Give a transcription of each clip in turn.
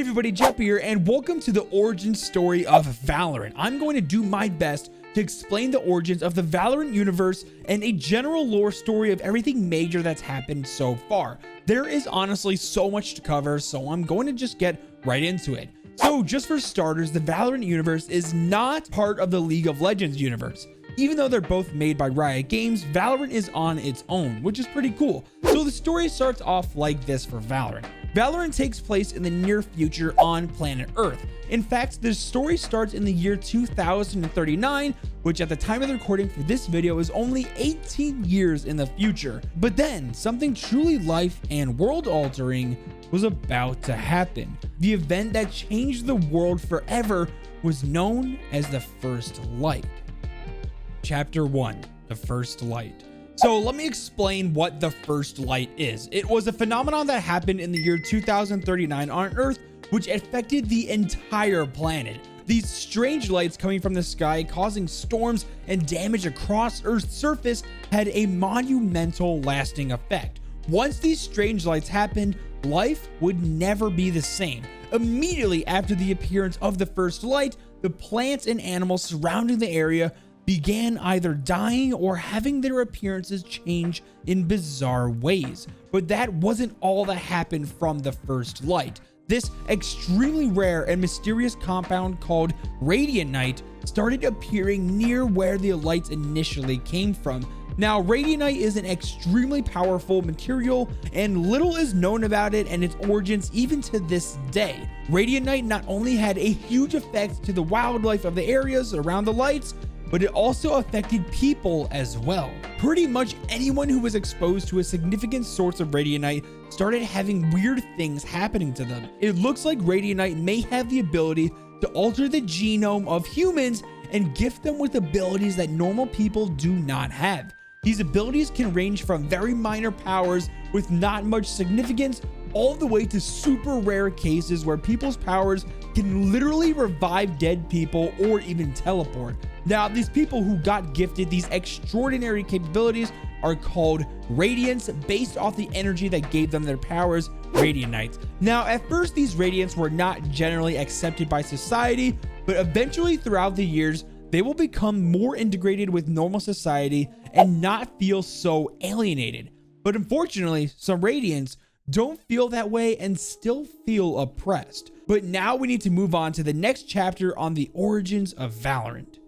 Hey everybody, Jeff here, and welcome to the origin story of Valorant. I'm going to do my best to explain the origins of the Valorant universe and a general lore story of everything major that's happened so far. There is honestly so much to cover, so I'm going to just get right into it. So just for starters, the Valorant universe is not part of the League of Legends universe. Even though they're both made by Riot Games, Valorant is on its own, which is pretty cool. So the story starts off like this for Valorant. Valorant takes place in the near future on planet Earth. In fact, the story starts in the year 2039, which at the time of the recording for this video is only 18 years in the future. But then something truly life and world altering was about to happen. The event that changed the world forever was known as the First Light. Chapter 1, the First Light. So let me explain what the First Light is. It was a phenomenon that happened in the year 2039 on Earth, which affected the entire planet. These strange lights coming from the sky, causing storms and damage across Earth's surface, had a monumental lasting effect. Once these strange lights happened, life would never be the same. Immediately after the appearance of the First Light, the plants and animals surrounding the area began either dying or having their appearances change in bizarre ways. But that wasn't all that happened from the First Light. This extremely rare and mysterious compound called Radianite started appearing near where the lights initially came from. Now, Radianite is an extremely powerful material, and little is known about it and its origins even to this day. Radianite not only had a huge effect to the wildlife of the areas around the lights, but it also affected people as well. Pretty much anyone who was exposed to a significant source of Radianite started having weird things happening to them. It looks like Radianite may have the ability to alter the genome of humans and gift them with abilities that normal people do not have. These abilities can range from very minor powers with not much significance all the way to super rare cases where people's powers can literally revive dead people or even teleport. Now, these people who got gifted these extraordinary capabilities are called Radiants, based off the energy that gave them their powers, Radianites. Now, at first, these Radiants were not generally accepted by society, but eventually throughout the years, they will become more integrated with normal society and not feel so alienated. But unfortunately, some Radiants don't feel that way and still feel oppressed. But now we need to move on to the next chapter on the origins of Valorant.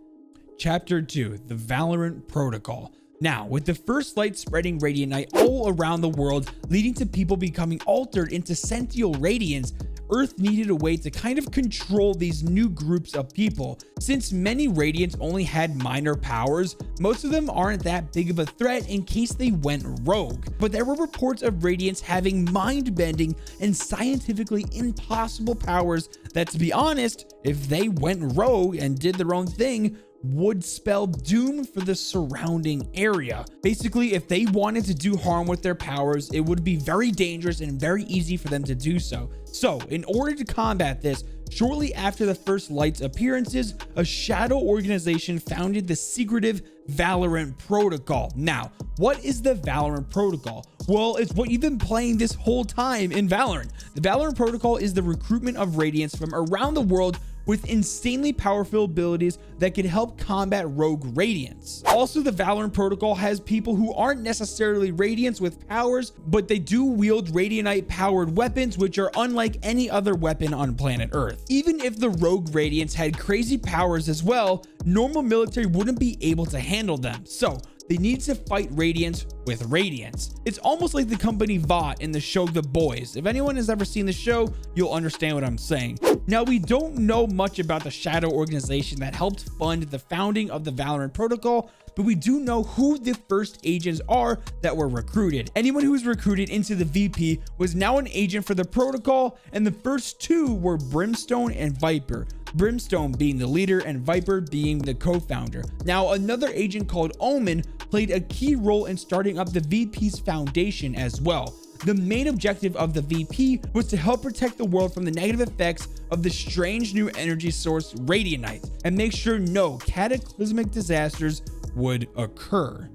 Chapter 2, the Valorant Protocol. Now, with the First Light spreading Radianite all around the world, leading to people becoming altered into sentient Radiants, Earth needed a way to kind of control these new groups of people. Since many Radiants only had minor powers, most of them aren't that big of a threat in case they went rogue. But there were reports of Radiants having mind-bending and scientifically impossible powers that, to be honest, if they went rogue and did their own thing, would spell doom for the surrounding area. Basically, if they wanted to do harm with their powers, it would be very dangerous and very easy for them to do so. So, in order to combat this, shortly after the First Light's appearances, a shadow organization founded the secretive Valorant Protocol. Now, what is the Valorant Protocol? Well, it's what you've been playing this whole time in Valorant. The Valorant Protocol is the recruitment of Radiants from around the world with insanely powerful abilities that can help combat rogue Radiants. Also, the Valorant Protocol has people who aren't necessarily Radiants with powers, but they do wield Radianite powered weapons, which are unlike any other weapon on planet Earth. Even if the rogue Radiants had crazy powers as well, normal military wouldn't be able to handle them. So they need to fight Radiants with Radiants. It's almost like the company Vought in the show The Boys. If anyone has ever seen the show, you'll understand what I'm saying. Now, we don't know much about the shadow organization that helped fund the founding of the Valorant Protocol, but we do know who the first agents are that were recruited. Anyone who was recruited into the VP was now an agent for the protocol, and the first two were Brimstone and Viper. Brimstone being the leader and Viper being the co-founder. Now, another agent called Omen played a key role in starting up the VP's foundation as well. The main objective of the VP was to help protect the world from the negative effects of the strange new energy source Radianite and make sure no cataclysmic disasters would occur.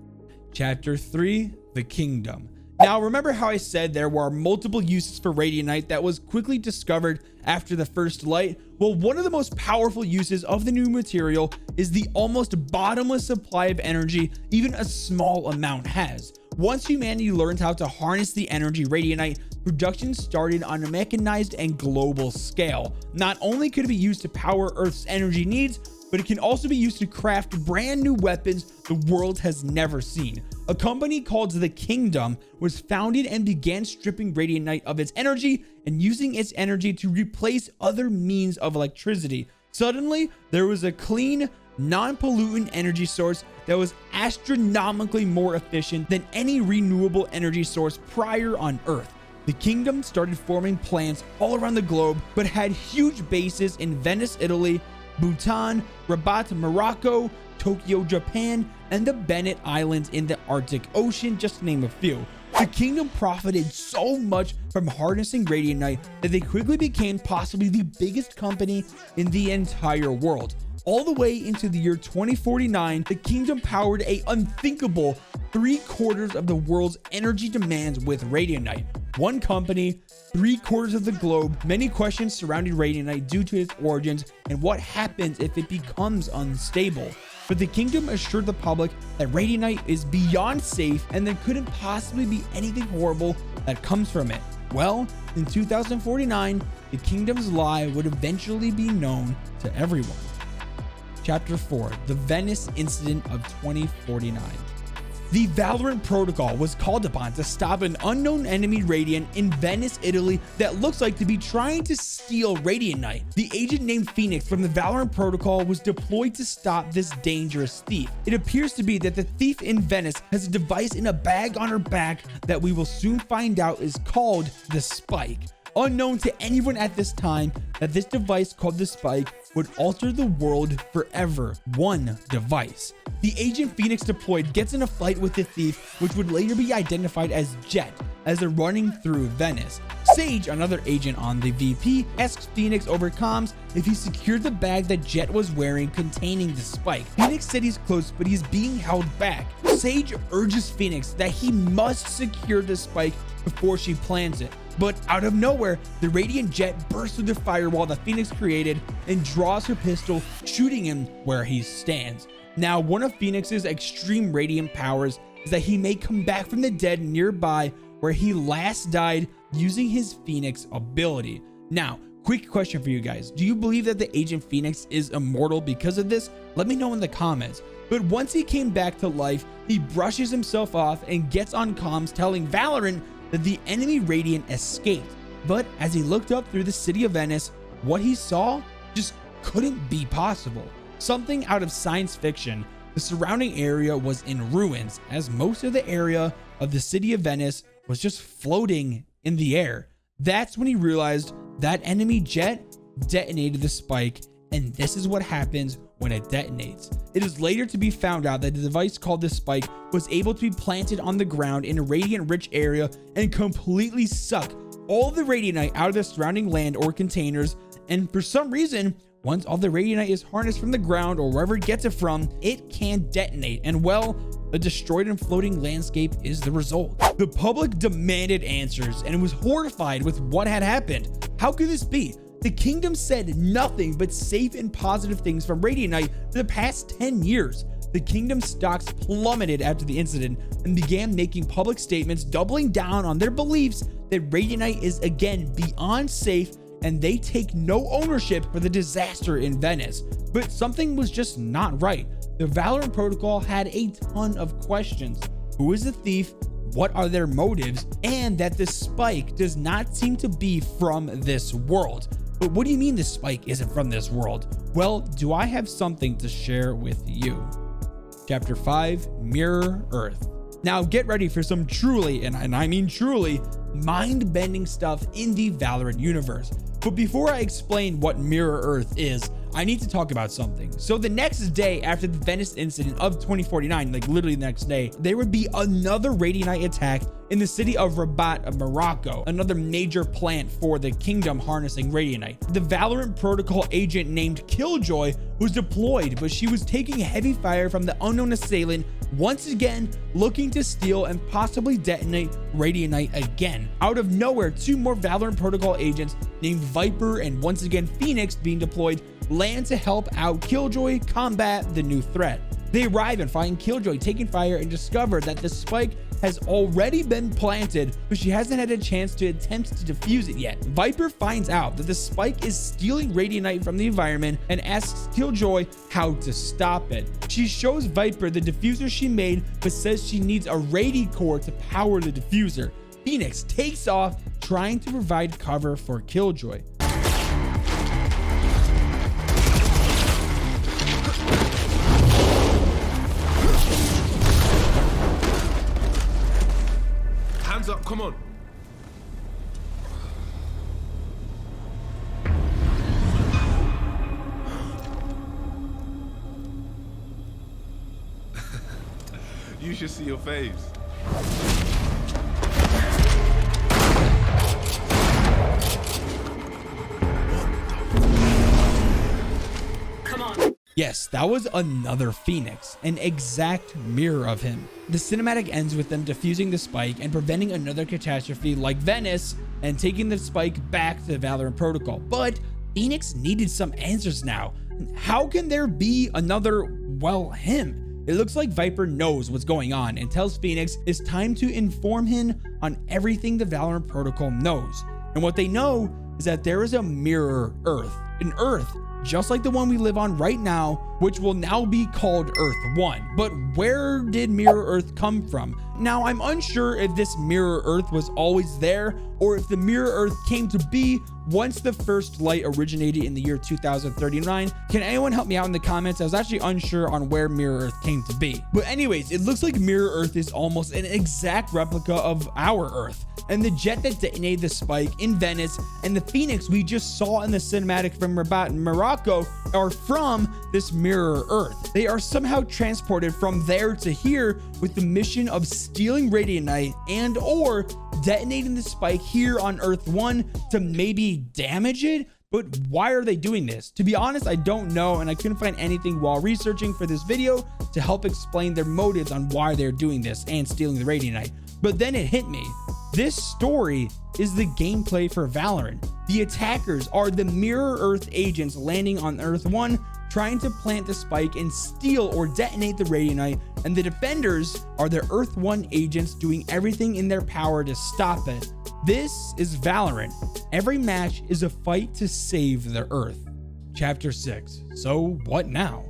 Chapter 3, the Kingdom. Now, remember how I said there were multiple uses for Radianite that was quickly discovered after the first light? Well, one of the most powerful uses of the new material is the almost bottomless supply of energy even a small amount has. Once humanity learned how to harness the energy Radianite, production started on a mechanized and global scale. Not only could it be used to power Earth's energy needs, but it can also be used to craft brand new weapons the world has never seen. A company called the Kingdom was founded and began stripping Radianite of its energy and using its energy to replace other means of electricity. Suddenly, there was a clean, non-pollutant energy source that was astronomically more efficient than any renewable energy source prior on Earth. The Kingdom started forming plants all around the globe, but had huge bases in Venice, Italy, Bhutan, Rabat, Morocco, Tokyo, Japan, and the Bennett Islands in the Arctic Ocean, just to name a few. The Kingdom profited so much from harnessing Radianite that they quickly became possibly the biggest company in the entire world. All the way into the year 2049, the Kingdom powered a unthinkable 3/4 of the world's energy demands with Radianite. One company, 3/4 of the globe. Many questions surrounding Radianite due to its origins and what happens if it becomes unstable. But the Kingdom assured the public that Radianite is beyond safe and there couldn't possibly be anything horrible that comes from it. Well, in 2049, the Kingdom's lie would eventually be known to everyone. Chapter 4, the Venice Incident of 2049. The Valorant Protocol was called upon to stop an unknown enemy Radiant in Venice, Italy that looks like to be trying to steal Radianite. The agent named Phoenix from the Valorant Protocol was deployed to stop this dangerous thief. It appears to be that the thief in Venice has a device in a bag on her back that we will soon find out is called the Spike. Unknown to anyone at this time that this device called the Spike would alter the world forever. One device. The agent Phoenix deployed gets in a fight with the thief, which would later be identified as Jet, as they're running through Venice. Sage, another agent on the VP, asks Phoenix over comms if he secured the bag that Jet was wearing containing the Spike. Phoenix said he's close, but he's being held back. Sage urges Phoenix that he must secure the Spike before she plants it. But out of nowhere, the Radiant Jet bursts through the firewall that Phoenix created and draws her pistol, shooting him where he stands. Now, one of Phoenix's extreme Radiant powers is that he may come back from the dead nearby where he last died using his Phoenix ability. Now, quick question for you guys. Do you believe that the Agent Phoenix is immortal because of this? Let me know in the comments. But once he came back to life, he brushes himself off and gets on comms telling Valorant that the enemy Radiant escaped. But as he looked up through the city of Venice, what he saw just couldn't be possible. Something out of science fiction. The surrounding area was in ruins, as most of the area of the city of Venice was just floating in the air. That's when he realized that enemy jet detonated the Spike, and this is what happens when it detonates. It is later to be found out that the device called the Spike was able to be planted on the ground in a radiant rich area and completely suck all the Radianite out of the surrounding land or containers. And for some reason, once all the Radianite is harnessed from the ground or wherever it gets it from, it can detonate. And well, a destroyed and floating landscape is the result. The public demanded answers and was horrified with what had happened. How could this be? The Kingdom said nothing but safe and positive things from Radianite for the past 10 years. The Kingdom stocks plummeted after the incident and began making public statements doubling down on their beliefs that Radianite is again beyond safe and they take no ownership for the disaster in Venice. But something was just not right. The Valorant Protocol had a ton of questions. Who is the thief? What are their motives? And that the Spike does not seem to be from this world. But what do you mean the Spike isn't from this world? Well, do I have something to share with you? Chapter 5, Mirror Earth. Now get ready for some truly, and I mean truly, mind-bending stuff in the Valorant universe. But before I explain what Mirror Earth is, I need to talk about something. So the next day after the Venice Incident of 2049, like literally the next day, there would be another Radianite attack in the city of Rabat, Morocco, another major plant for the Kingdom harnessing Radianite. The Valorant Protocol agent named Killjoy was deployed, but she was taking heavy fire from the unknown assailant once again looking to steal and possibly detonate Radianite again. Out of nowhere, 2 more Valorant Protocol agents named Viper and once again Phoenix being deployed land to help out Killjoy combat the new threat. They arrive and find Killjoy taking fire and discover that the spike has already been planted, but she hasn't had a chance to attempt to defuse it yet. Viper finds out that the spike is stealing Radianite from the environment and asks Killjoy how to stop it. She shows Viper the diffuser she made, but says she needs a Radi core to power the diffuser. Phoenix takes off, trying to provide cover for Killjoy. Up, come on. You should see your face. Come on. Yes, that was another Phoenix, an exact mirror of him. The cinematic ends with them defusing the spike and preventing another catastrophe like Venice and taking the spike back to the Valorant Protocol. But Phoenix needed some answers now. How can there be another, well, him? It looks like Viper knows what's going on and tells Phoenix it's time to inform him on everything the Valorant Protocol knows. And what they know is that there is a mirror Earth, an Earth just like the one we live on right now, which will now be called Earth 1. But where did Mirror Earth come from? Now, I'm unsure if this Mirror Earth was always there or if the Mirror Earth came to be once the first light originated in the year 2039. Can anyone help me out in the comments? I was actually unsure on where Mirror Earth came to be. But anyways, it looks like Mirror Earth is almost an exact replica of our Earth. And the jet that detonated the spike in Venice and the Phoenix we just saw in the cinematic from Rabat in Morocco are from this Mirror Earth. They are somehow transported from there to here with the mission of stealing Radianite and or detonating the spike here on Earth 1 to maybe damage it. But why are they doing this? To be honest, I don't know, and I couldn't find anything while researching for this video to help explain their motives on why they're doing this and stealing the Radianite. But then it hit me. This story is the gameplay for Valorant. The attackers are the Mirror Earth agents landing on Earth 1, trying to plant the spike and steal or detonate the Radianite, and the defenders are the Earth 1 agents doing everything in their power to stop it. This is Valorant. Every match is a fight to save the Earth. Chapter 6. So what now?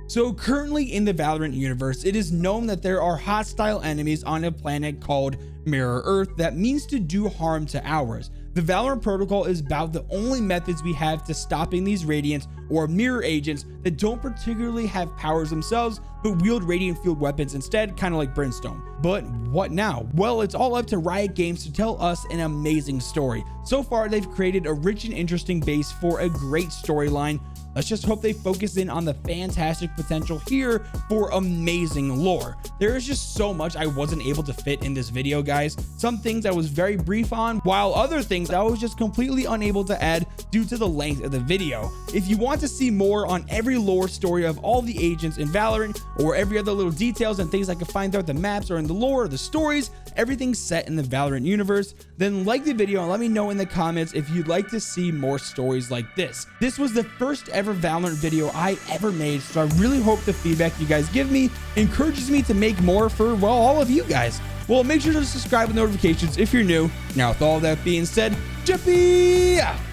So currently in the Valorant universe, it is known that there are hostile enemies on a planet called Mirror Earth that means to do harm to ours. The Valorant Protocol is about the only methods we have to stopping these Radiants or mirror agents that don't particularly have powers themselves, but wield radiant field weapons instead, kind of like Brimstone. But what now? Well, it's all up to Riot Games to tell us an amazing story. So far, they've created a rich and interesting base for a great storyline. Let's just hope they focus in on the fantastic potential here for amazing lore. There is just so much I wasn't able to fit in this video, guys. Some things I was very brief on, while other things I was just completely unable to add due to the length of the video. If you want to see more on every lore story of all the agents in Valorant, or every other little details and things I can find throughout the maps or in the lore or the stories, everything set in the Valorant universe, then like the video and let me know in the comments if you'd like to see more stories like this. This was the first ever Valorant video I ever made, so I really hope the feedback you guys give me encourages me to make more for, well, all of you guys. Well, make sure to subscribe with notifications if you're new. Now, with all that being said, Jippy!